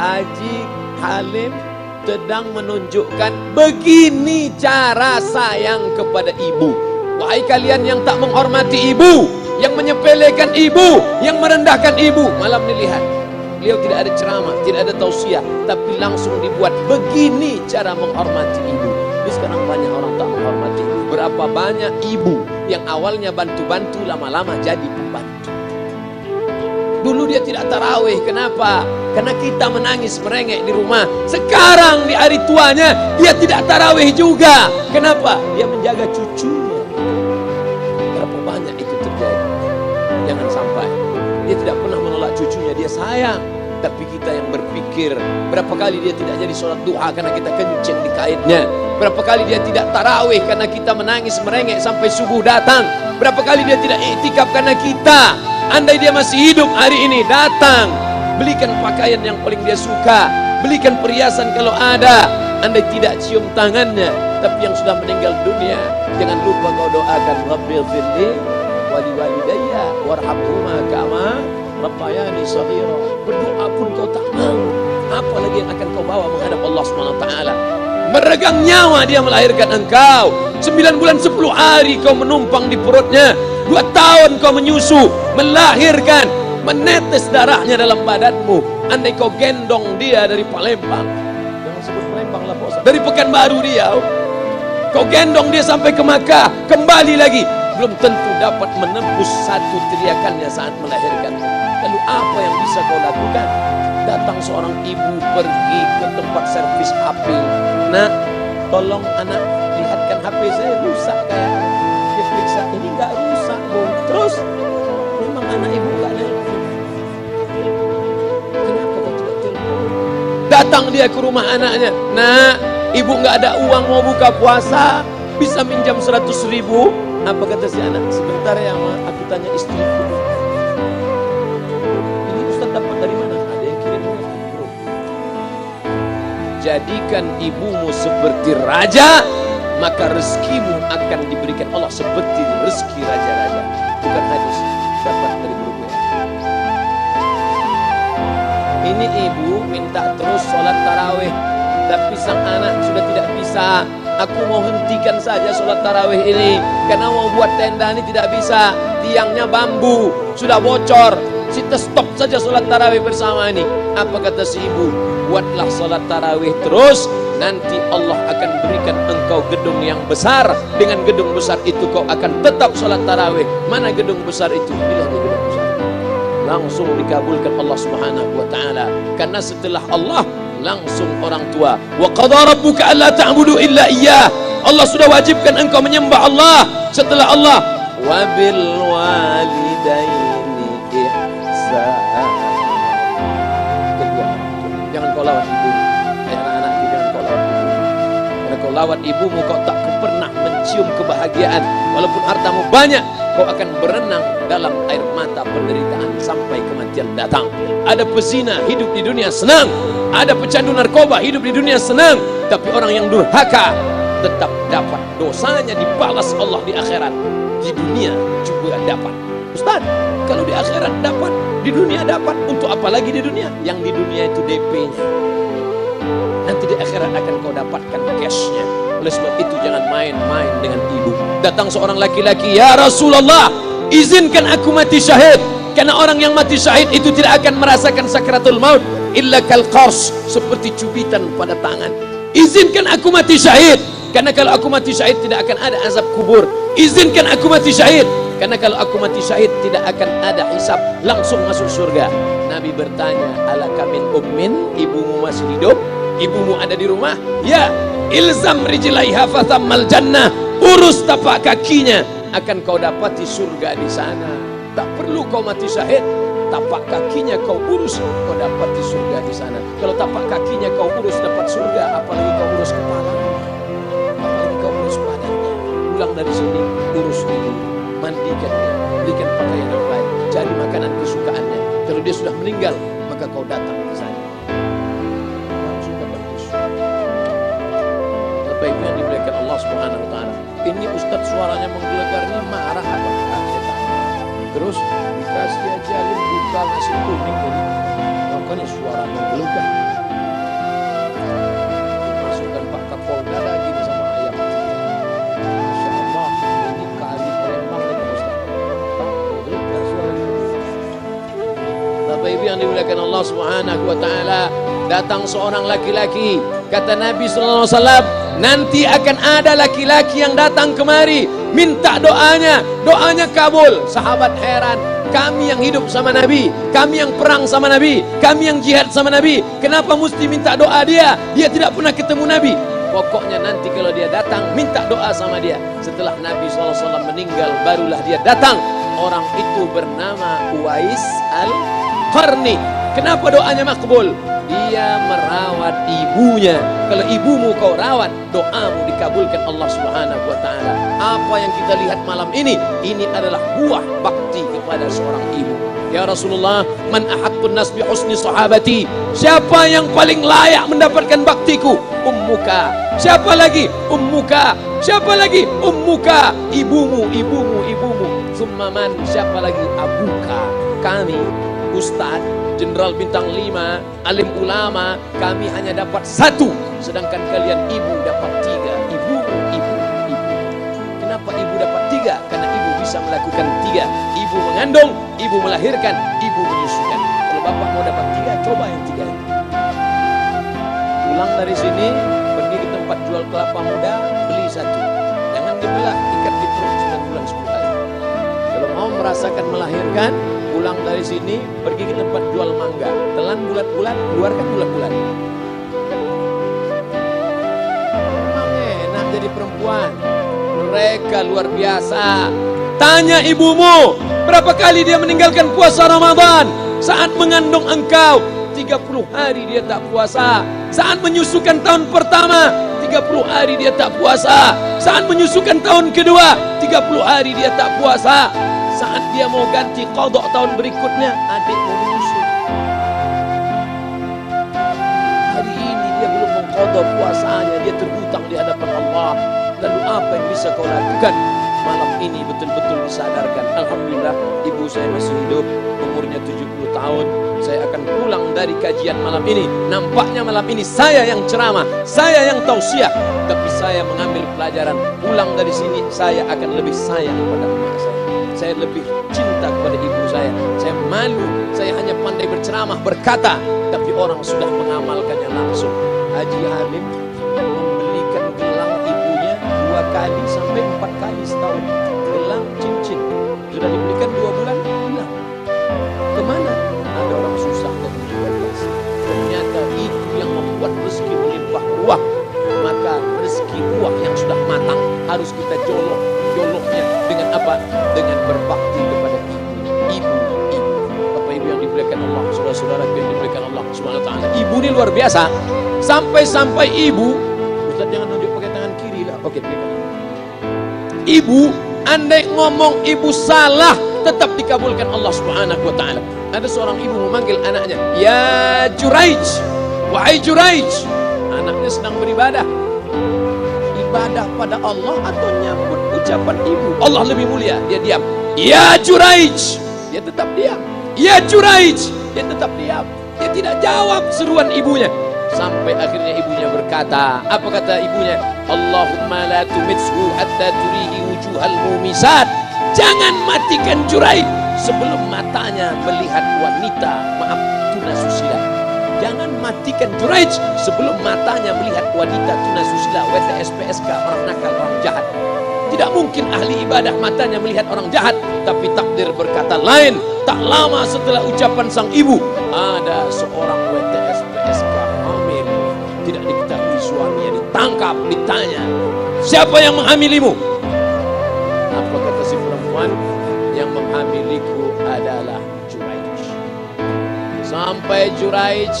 Haji Halim sedang menunjukkan begini cara sayang kepada ibu. Wahai kalian yang tak menghormati ibu, yang menyepelekan ibu, yang merendahkan ibu. Malam ini lihat, beliau tidak ada ceramah, tidak ada tausiah, tapi langsung dibuat begini cara menghormati ibu. Jadi sekarang banyak orang tak menghormati ibu. Berapa banyak ibu yang awalnya bantu-bantu, lama-lama jadi pembantu. Dulu dia tidak tarawih, kenapa? Karena kita menangis merengek di rumah. Sekarang di hari tuanya dia tidak tarawih juga. Kenapa? Dia menjaga cucunya. Berapa banyak itu terjadi? Jangan sampai. Dia tidak pernah menolak cucunya, dia sayang. Tapi kita yang berpikir, berapa kali dia tidak jadi sholat duha karena kita kencing di kainnya. Berapa kali dia tidak tarawih karena kita menangis merengek sampai subuh datang. Berapa kali dia tidak iktikaf karena kita. Andai dia masih hidup hari ini, datang, belikan pakaian yang paling dia suka, belikan perhiasan kalau ada. Andai tidak cium tangannya, tapi yang sudah meninggal dunia, jangan lupa kau doakan Rabbil firli wali walidayya warhamhuma kama rabbayani shaghira. Berdoa pun kau tak mau, apalagi yang akan kau bawa menghadap Allah SWT. Meregang nyawa dia melahirkan engkau. 9 bulan 10 hari kau menumpang di perutnya. 2 tahun kau menyusu, melahirkan, menetes darahnya dalam badanmu. Andai kau gendong dia dari Palembang, jangan sebut Palembang lah bos, dari Pekanbaru dia, kau gendong dia sampai ke Makkah, kembali lagi, belum tentu dapat menembus satu teriakannya saat melahirkan. Lalu apa yang bisa kau lakukan? Datang seorang ibu pergi ke tempat servis HP. Nak, tolong anak lihatkan HP saya rusak kayak. Dia periksa, ini enggak rusak bu. Terus memang anak ibu enggak nelpon. Kenapa kau tidak telepon? Datang dia ke rumah anaknya. Nak, ibu enggak ada uang mau buka puasa, bisa minjam 100.000? Apa kata si anak? Sebentar ya ma, aku tanya istriku. Ini Ustaz dapat dari mana? Ada yang kirim grup. Jadikan ibumu seperti raja, maka rezekimu akan diberikan Allah seperti rezeki raja-raja. Bukan hadis, dapat dari grup ya. Ini ibu minta terus sholat tarawih, tapi sang anak sudah tidak bisa. Aku mau hentikan saja sholat tarawih ini, karena mau buat tenda ini tidak bisa. Tiangnya bambu, sudah bocor. Kita stop saja sholat tarawih bersama ini. Apa kata si ibu? Buatlah sholat tarawih terus. Nanti Allah akan berikan engkau gedung yang besar. Dengan gedung besar itu kau akan tetap sholat tarawih. Mana gedung besar itu? Bila gedung besar, langsung dikabulkan Allah Subhanahu wa ta'ala. Karena setelah Allah langsung orang tua. Wa qadha rabbuka alla ta'budu illa iyyah. Allah sudah wajibkan engkau menyembah Allah. Setelah Allah, wa bil walidaini ihsan. Kedua, jangan kau lawan ibu. Anak-anak itu jangan kau lawan ibu. Karena kau lawan ibumu, kau tak pernah mencium kebahagiaan. Walaupun hartamu banyak, kau akan berenang dalam air mata penderitaan sampai kematian datang. Ada pezina hidup di dunia senang, ada pecandu narkoba hidup di dunia senang, tapi orang yang durhaka tetap dapat dosanya dibalas Allah di akhirat. Di dunia juga dapat. Ustaz, kalau di akhirat dapat, di dunia dapat, untuk apa lagi di dunia? Yang di dunia itu DP-nya. Nanti di akhirat akan kau dapatkan cash-nya. Oleh sebab itu jangan main-main dengan ibu. Datang seorang laki-laki, ya Rasulullah, izinkan aku mati syahid. Karena orang yang mati syahid itu tidak akan merasakan sakratul maut illa kal qars, seperti cubitan pada tangan. Izinkan aku mati syahid, karena kalau aku mati syahid tidak akan ada azab kubur. Izinkan aku mati syahid, karena kalau aku mati syahid tidak akan ada hisab, langsung masuk surga. Nabi bertanya, alaka min ummin, ibumu masih hidup? Ibumu ada di rumah? Ya. Ilzam rijlaiha fathammal jannah, urus tapak kakinya, akan kau dapati surga di sana. Tak perlu kau mati syahid, tapak kakinya kau urus, kau dapati surga di sana. Kalau tapak kakinya kau urus dapat surga, apalagi kau urus kepalanya, apalagi kau urus badannya. Pulang dari sini, urus ibu, mandikan dia, berikan pakaian yang baik, cari makanan kesukaannya. Kalau dia sudah meninggal, maka kau datang ke sana, langsung dapat surga. Baik yang diberikan Allah Subhanahu wa ta'ala. Ini Ustaz suaranya menggelegar, ini marah apa? Terus dikasih aja buka nasi kuning tadi, makanya suara menggelegar. yang dimuliakan Allah Subhanahu wa taala, datang seorang laki-laki, kata Nabi sallallahu alaihi wasallam, nanti akan ada laki-laki yang datang kemari minta doanya, doanya kabul. Sahabat heran, kami yang hidup sama Nabi, kami yang perang sama Nabi, kami yang jihad sama Nabi, kenapa mesti minta doa dia? Dia tidak pernah ketemu Nabi. Pokoknya nanti kalau dia datang, minta doa sama dia. Setelah Nabi SAW meninggal, barulah dia datang. Orang itu bernama Uwais Al-Qarni. Kenapa doanya makbul? Dia merawat ibunya. Kalau ibumu kau rawat, doamu dikabulkan Allah Subhanahu wa taala. Apa yang kita lihat malam ini adalah buah bakti kepada seorang ibu. Ya Rasulullah, man ahaqqun nas bi husni sahabati? Siapa yang paling layak mendapatkan baktiku? Ummuka. Siapa lagi? Ummuka. Siapa lagi? Ummuka. Ibumu, ibumu, ibumu. Summa man? Siapa lagi? Abuka. Kami, Ustaz, Jenderal Bintang 5, alim ulama, kami hanya dapat 1, sedangkan kalian ibu dapat 3. Ibu, ibu, ibu. Kenapa ibu dapat 3? Karena ibu bisa melakukan 3. Ibu mengandung, ibu melahirkan, ibu menyusukan. Kalau bapak mau dapat 3, coba yang 3 itu. Pulang dari sini, pergi ke tempat jual kelapa muda, beli 1. Jangan dibelah, ikat di perut 9 bulan 10 hari. Kalau mau merasakan melahirkan, pulang dari sini, pergi ke tempat jual mangga, telan bulat-bulat, keluarkan bulat-bulat. Memang enak jadi perempuan. Mereka luar biasa. Tanya ibumu, berapa kali dia meninggalkan puasa Ramadan? Saat mengandung engkau, 30 hari dia tak puasa. Saat menyusukan tahun pertama, 30 hari dia tak puasa. Saat menyusukan tahun kedua, 30 hari dia tak puasa. Saat dia mau ganti qadha tahun berikutnya, adik mau menyusu. Hari ini dia belum mengqadha puasanya, dia terhutang di hadapan Allah. Lalu apa yang bisa kau lakukan? Malam ini betul-betul disadarkan. Alhamdulillah, ibu saya masih hidup, umurnya 70 tahun. Saya akan pulang dari kajian malam ini. Nampaknya malam ini saya yang ceramah, saya yang tausiah, tapi saya mengambil pelajaran. Pulang dari sini, saya akan lebih sayang pada emak saya. Saya lebih cinta kepada ibu saya. Saya malu, saya hanya pandai berceramah, berkata, tapi orang sudah mengamalkannya langsung. Haji Halim membelikan gelang ibunya 2 kali sampai 4 kali setahun. Gelang cincin sudah dibelikan 2 bulan, hilang. Kemana? Ada orang susah dan berbelas. Ternyata itu yang membuat rezeki melimpah ruah. Maka rezeki buah yang sudah matang harus kita joloknya dengan apa? Dengan berbakti kepada ibu. Bapak ibu yang dimuliakan Allah, saudara-saudara yang dimuliakan Allah Subhanahu wa taala. Ibu ini luar biasa. Sampai-sampai ibu, Ustaz jangan nunjuk pakai tangan kiri lah. Oke, ibu, andai ngomong ibu salah, tetap dikabulkan Allah Subhanahu wa taala. Ada seorang ibu memanggil anaknya, "Ya Juraij, wahai Juraij." Anaknya sedang beribadah. Ibadah pada Allah atau nyambut ucapan ibu? Allah lebih mulia, dia diam. "Ya Juraij," dia tetap diam. "Ya Juraij," dia tetap diam. Dia tidak jawab seruan ibunya. Sampai akhirnya ibunya berkata, apa kata ibunya? "Allahumma la tumithu hatta turihi wujuhal mumisat." Jangan matikan Juraij sebelum matanya melihat wanita, maaf, tunasusila. Jangan matikan Juraij sebelum matanya melihat wanita tunasusila, WTS, PSK, orang nakal, orang jahat. Tidak mungkin ahli ibadah matanya melihat orang jahat, tapi takdir berkata lain. Tak lama setelah ucapan sang ibu, ada seorang WTS, PSK hamil. Tidak diketahui suaminya, ditangkap, ditanya, "Siapa yang menghamilimu?" Apa kata si perempuan? "Yang menghamiliku adalah Juraij." Sampai Juraij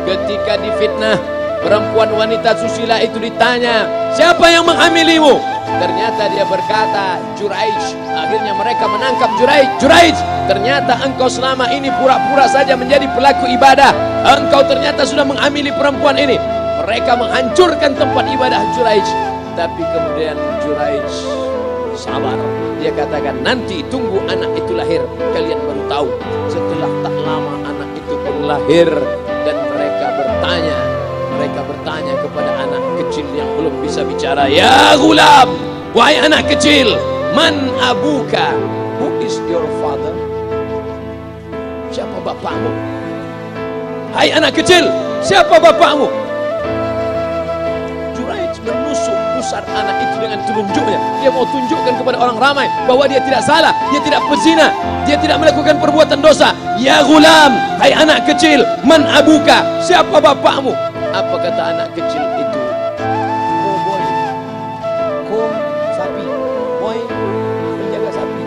ketika difitnah, perempuan wanita susila itu ditanya, "Siapa yang menghamilimu?" Ternyata dia berkata, "Juraij." Akhirnya mereka menangkap Juraij. "Juraij, ternyata engkau selama ini pura-pura saja menjadi pelaku ibadah. Engkau ternyata sudah menghamili perempuan ini." Mereka menghancurkan tempat ibadah Juraij. Tapi kemudian Juraij sabar. Dia katakan, "Nanti tunggu anak itu lahir, kalian baru tahu." Setelah tak lama anak itu pun lahir, dan mereka bertanya kepada anak kecil yang belum bisa bicara, "Ya gulam, wahai anak kecil, man abuka? Who is your father?" Siapa bapakmu? hai anak kecil, siapa bapakmu? Juraij menusuk pusar anak itu dengan telunjuknya. Dia mau tunjukkan kepada orang ramai bahwa dia tidak salah, dia tidak berzina, dia tidak melakukan perbuatan dosa. Ya gulam, hai anak kecil, man abuka, siapa bapakmu? Apa kata anak kecil itu? Boy, sapi, boy, penjaga sapi,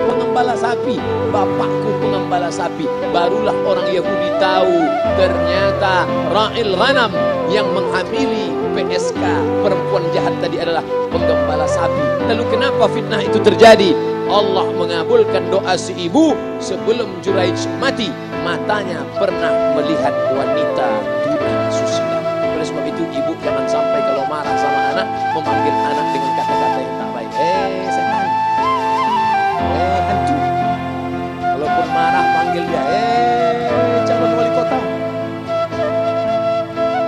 pengembala sapi, bapakku pengembala sapi. Barulah orang Yahudi tahu ternyata ra'il ghanam yang menghamili PSK perempuan jahat tadi adalah penggembala sapi. Lalu kenapa fitnah itu terjadi? Allah mengabulkan doa si ibu sebelum Juraij mati. Matanya pernah melihat wanita tuna susila. Oleh sebab itu ibu jangan sampai kalau marah sama anak memanggil anak dengan kata-kata yang tak baik. Setan, hantu. Kalaupun marah panggil dia, calon wali kota.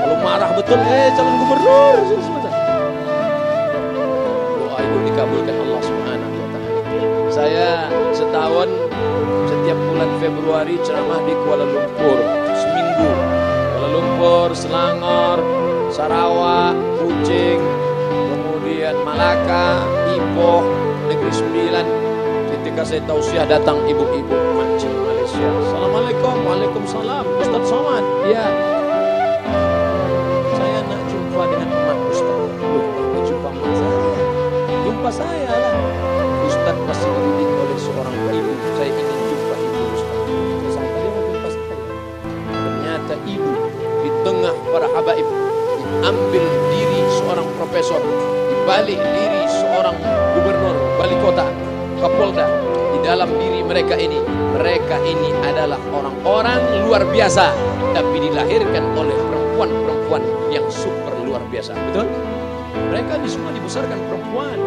Kalau marah betul, calon gubernur. Doa ibu dikabulkan Allah Subhanahu wa Ta'ala. Saya setahun setiap bulan Februari ceramah di Kuala Lumpur seminggu. Kuala Lumpur, Selangor, Sarawak, Kuching, kemudian Malaka, Ipoh, Negeri Sembilan. Ketika saya tausiah datang ibu-ibu mancing Malaysia. Assalamualaikum, waalaikumsalam. Ustaz Somad, ya. Saya nak jumpa dengan emak Ustaz. Loh, jumpa emak saya. Jumpa saya lah. Ustaz masih dididik oleh seorang ibu. Saya ingin jumpa ibu Ustaz. Sampai dia mau jumpa saya. Ternyata ibu di tengah para habaib diambil diri seorang profesor, dibalik diri seorang gubernur, wali kota, kapolda. Di dalam diri mereka ini adalah orang-orang luar biasa, tapi dilahirkan oleh perempuan-perempuan yang super luar biasa. Betul? Mereka semua dibesarkan perempuan.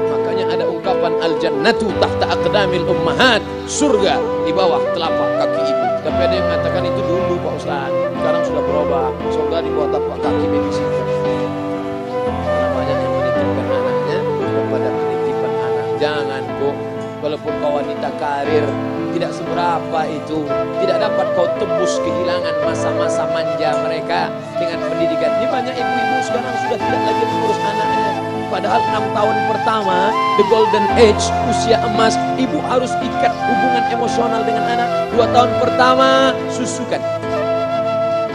Makanya ada ungkapan al-jannatu tahta aqdamil ummahat, surga di bawah telapak kaki ibu. Tapi ada yang mengatakan itu dulu Pak Ustaz, sekarang sudah berubah, surga di bawah telapak kaki medis. Karena banyak yang menitipkan anaknya kepada penitipan anak. Jangan kok, walaupun kau wanita karir, tidak seberapa itu, tidak dapat kau tebus kehilangan masa-masa manja mereka dengan pendidikan. Ini banyak ibu-ibu sekarang sudah tidak lagi mengurus anaknya. Padahal 6 tahun pertama, the golden age, usia emas, ibu harus ikat hubungan emosional dengan anak. 2 tahun pertama, susukan.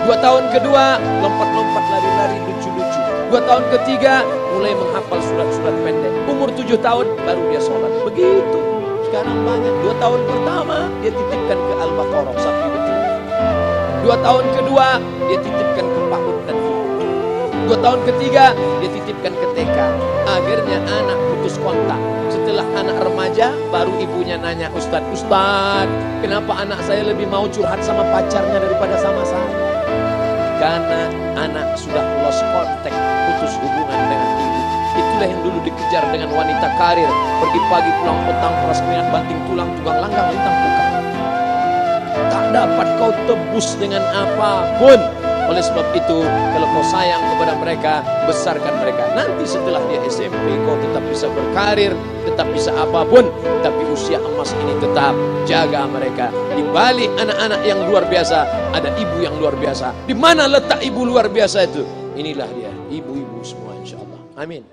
2 tahun kedua, lompat-lompat, lari-lari, lucu-lucu. 2 tahun ketiga, mulai menghafal surat-surat pendek. Umur 7 tahun, baru dia sholat. Begitu. Sekarang banyak. 2 tahun pertama, dia titipkan ke Al-Baqarah, sapi betul. 2 tahun kedua, dia titipkan ke PAUD dan Ibu. 2 tahun ketiga, dia titipkan ke TK. Akhirnya anak putus kontak. Setelah anak remaja, baru ibunya nanya, Ustadz, kenapa anak saya lebih mau curhat sama pacarnya daripada sama saya? Karena anak sudah lost contact, putus hubungan dengan ibu. Itulah yang dulu dikejar dengan wanita karir. Pergi pagi pulang petang, peras keringat, banting tulang, tukang langgang, lintang buka. Tak dapat kau tebus dengan apapun. Oleh sebab itu, kalau kau sayang kepada mereka, besarkan mereka. Nanti setelah dia SMP, kau tetap bisa berkarir, tetap bisa apapun. Tapi usia emas ini tetap jaga mereka. Di balik anak-anak yang luar biasa, ada ibu yang luar biasa. Di mana letak ibu luar biasa itu? Inilah dia, ibu-ibu semua insya Allah. Amin.